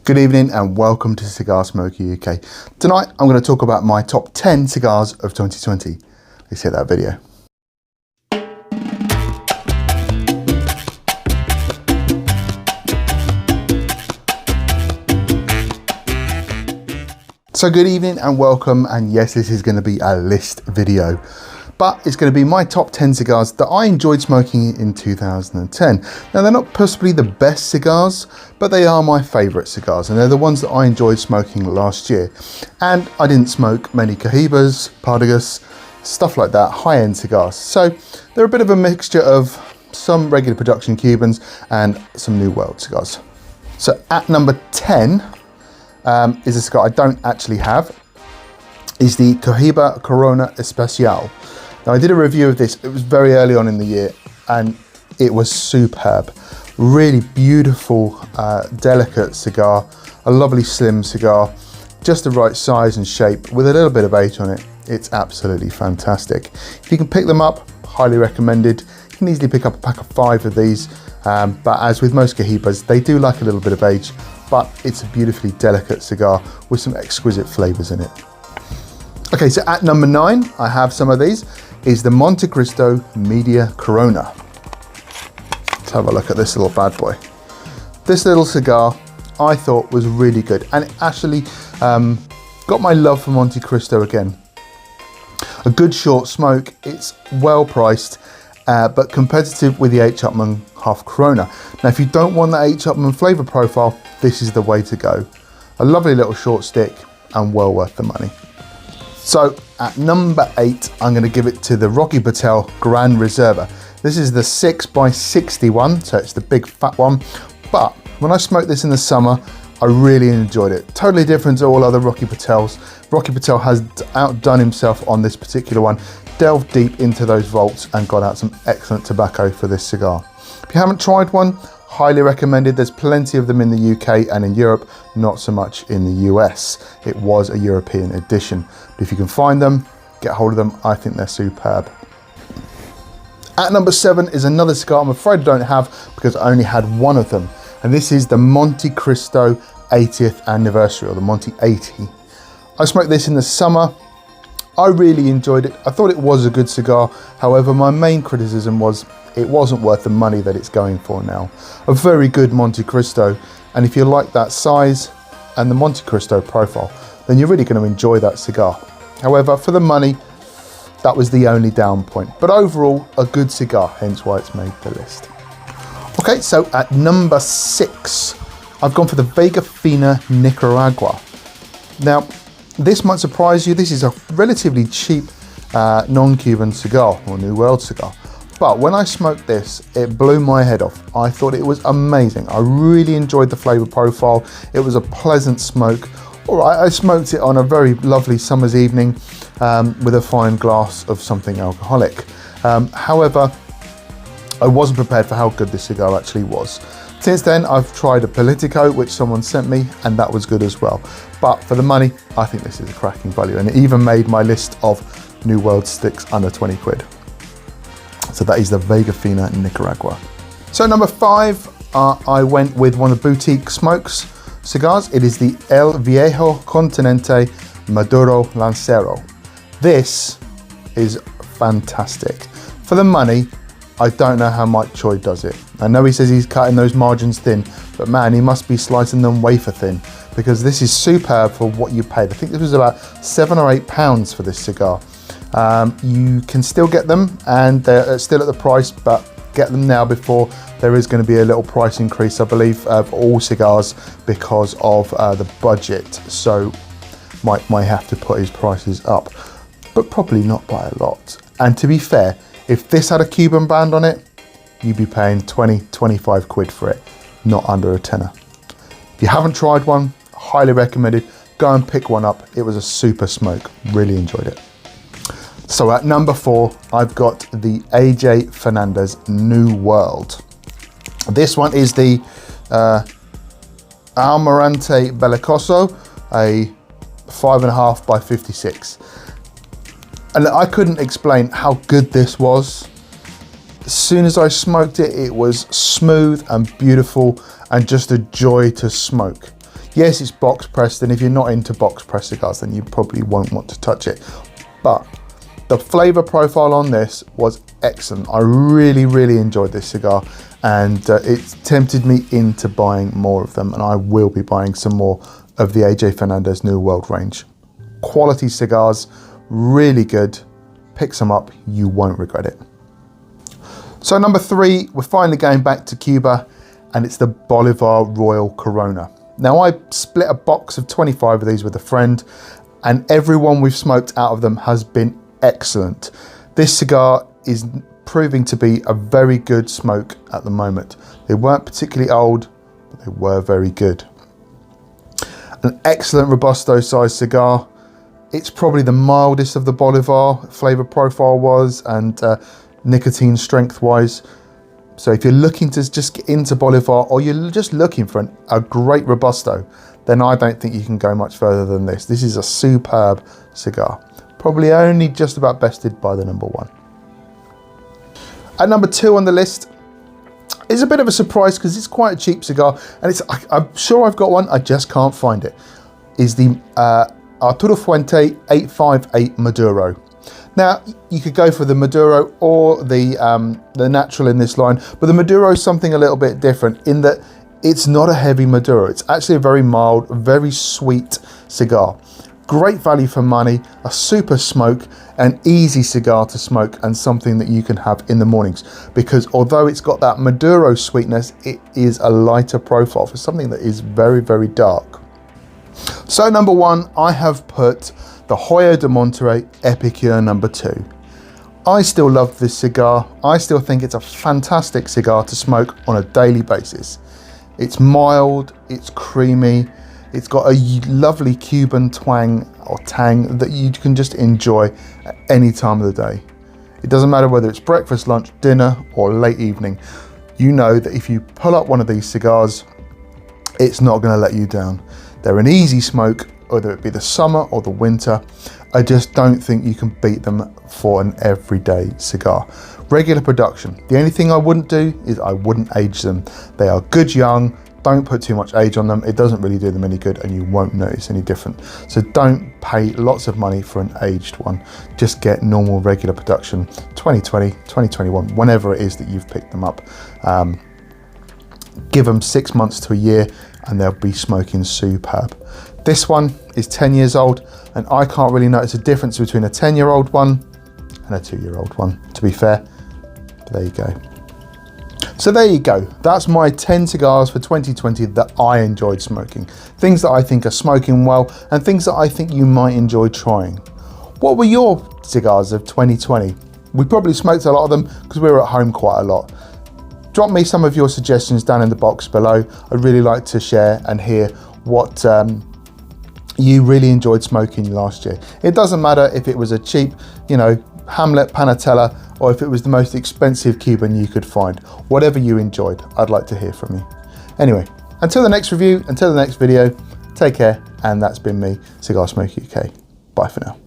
Good evening and welcome to Cigar Smoker UK. Tonight I'm going to talk about my top 10 cigars of 2020. Let's hit that video. So good evening and welcome, and yes, this is going to be a list video. But it's going to be my top 10 cigars that I enjoyed smoking in 2010. Now, they're not possibly the best cigars, but they are my favourite cigars, and they're the ones that I enjoyed smoking last year. And I didn't smoke many Cohibas, Partagas, stuff like that, high-end cigars. So they're a bit of a mixture of some regular production Cubans and some New World cigars. So at number 10 is a cigar I don't actually have, is the Cohiba Corona Especial. Now, I did a review of this, it was very early on in the year, and it was superb. Really beautiful, delicate cigar, a lovely slim cigar, just the right size and shape with a little bit of age on it. It's absolutely fantastic. If you can pick them up, highly recommended. You can easily pick up a pack of 5 of these, but as with most Cohibas, they do like a little bit of age, but it's a beautifully delicate cigar with some exquisite flavors in it. Okay, so at number 9, I have some of these, is the Monte Cristo Media Corona. Let's have a look at this little bad boy. This little cigar I thought was really good, and it actually got my love for Monte Cristo again. A good short smoke, it's well priced, but competitive with the H. Upmann Half Corona. Now, if you don't want that H. Upmann flavour profile, this is the way to go. A lovely little short stick and well worth the money. So at number 8, I'm going to give it to the Rocky Patel Gran Reserva. This is the 6x60 so it's the big fat one. But when I smoked this in the summer, I really enjoyed it. Totally different to all other Rocky Patels. Rocky Patel has outdone himself on this particular one, delved deep into those vaults and got out some excellent tobacco for this cigar. If you haven't tried one, highly recommended. There's plenty of them in the UK and in Europe, not so much in the US. It was a European edition. But if you can find them, get hold of them. I think they're superb. At number 7 is another cigar I'm afraid I don't have because I only had one of them. And this is the Monte Cristo 80th anniversary, or the Monte 80. I smoked this in the summer. I really enjoyed it. I thought it was a good cigar. However, my main criticism was it wasn't worth the money that it's going for now. A very good Monte Cristo, and if you like that size and the Monte Cristo profile, then you're really going to enjoy that cigar. However, for the money, that was the only down point. But overall, a good cigar, hence why it's made the list. Okay, so at number 6, I've gone for the Vegafina Nicaragua. Now, this might surprise you. This is a relatively cheap non-Cuban cigar, or New World cigar. But when I smoked this, it blew my head off. I thought it was amazing. I really enjoyed the flavor profile. It was a pleasant smoke. All right, I smoked it on a very lovely summer's evening with a fine glass of something alcoholic. However, I wasn't prepared for how good this cigar actually was. Since then, I've tried a Politico, which someone sent me, and that was good as well. But for the money, I think this is a cracking value, and it even made my list of New World sticks under 20 quid. So that is the Vegafina Nicaragua. So number 5, I went with one of the Boutique Smokes cigars. It is the El Viejo Continente Maduro Lancero. This is fantastic. For the money, I don't know how Mike Choi does it. I know he says he's cutting those margins thin, but man, he must be slicing them wafer thin, because this is superb for what you paid. I think this was about £7 or £8 for this cigar. You can still get them, and they're still at the price, but get them now before there is going to be a little price increase, I believe, for all cigars because of the budget. So Mike might have to put his prices up, but probably not by a lot. And to be fair, if this had a Cuban brand on it, you'd be paying 20, 25 quid for it, not under a tenner. If you haven't tried one, highly recommended. Go and pick one up. It was a super smoke. Really enjoyed it. So at number 4, I've got the AJ Fernandez New World. This one is the Almarante belicoso, a 5.5 by 56. And I couldn't explain how good this was. As soon as I smoked it, it was smooth and beautiful and just a joy to smoke. Yes, it's box pressed, and if you're not into box pressed cigars, then you probably won't want to touch it. But the flavor profile on this was excellent. I really enjoyed this cigar, and it tempted me into buying more of them, and I will be buying some more of the AJ Fernandez New World range. Quality cigars, really good. Pick some up, you won't regret it. So number 3, we're finally going back to Cuba, and it's the Bolivar Royal Corona. Now, I split a box of 25 of these with a friend, and everyone we've smoked out of them has been excellent. This cigar is proving to be a very good smoke at the moment. They weren't particularly old, but they were very good. An excellent Robusto sized cigar. It's probably the mildest of the Bolivar, flavor profile was, and nicotine strength wise. So if you're looking to just get into Bolivar, or you're just looking for a great Robusto, then I don't think you can go much further than this. This is a superb cigar. Probably only just about bested by the number 1. At number 2 on the list is a bit of a surprise because it's quite a cheap cigar, and I'm sure I've got one, I just can't find it. Is the Arturo Fuente 858 Maduro. Now, you could go for the Maduro or the natural in this line, but the Maduro is something a little bit different in that it's not a heavy Maduro. It's actually a very mild, very sweet cigar. Great value for money, a super smoke, an easy cigar to smoke, and something that you can have in the mornings, because although it's got that Maduro sweetness, it is a lighter profile for something that is very dark. So number 1, I have put the Hoyo de Monterrey Epicure number 2. I still love this cigar. I still think it's a fantastic cigar to smoke on a daily basis. It's mild, it's creamy, it's got a lovely Cuban twang or tang that you can just enjoy at any time of the day. It doesn't matter whether it's breakfast, lunch, dinner, or late evening. You know that if you pull up one of these cigars, it's not going to let you down. They're an easy smoke, whether it be the summer or the winter. I just don't think you can beat them for an everyday cigar. Regular production. The only thing I wouldn't do is I wouldn't age them. They are good young. Don't put too much age on them. It doesn't really do them any good, and you won't notice any different. So don't pay lots of money for an aged one. Just get normal regular production, 2020, 2021, whenever it is that you've picked them up. Give them 6 months to a year and they'll be smoking superb. This one is 10 years old, and I can't really notice a difference between a 10-year-old one and a 2-year-old one, to be fair. But there you go. So there you go. That's my 10 cigars for 2020 that I enjoyed smoking. Things that I think are smoking well, and things that I think you might enjoy trying. What were your cigars of 2020? We probably smoked a lot of them because we were at home quite a lot. Drop me some of your suggestions down in the box below. I'd really like to share and hear what you really enjoyed smoking last year. It doesn't matter if it was a cheap, Hamlet Panatella, or if it was the most expensive Cuban you could find. Whatever you enjoyed, I'd like to hear from you. Anyway, until the next review, until the next video, take care, and that's been me, Cigar Smoker UK. Bye for now.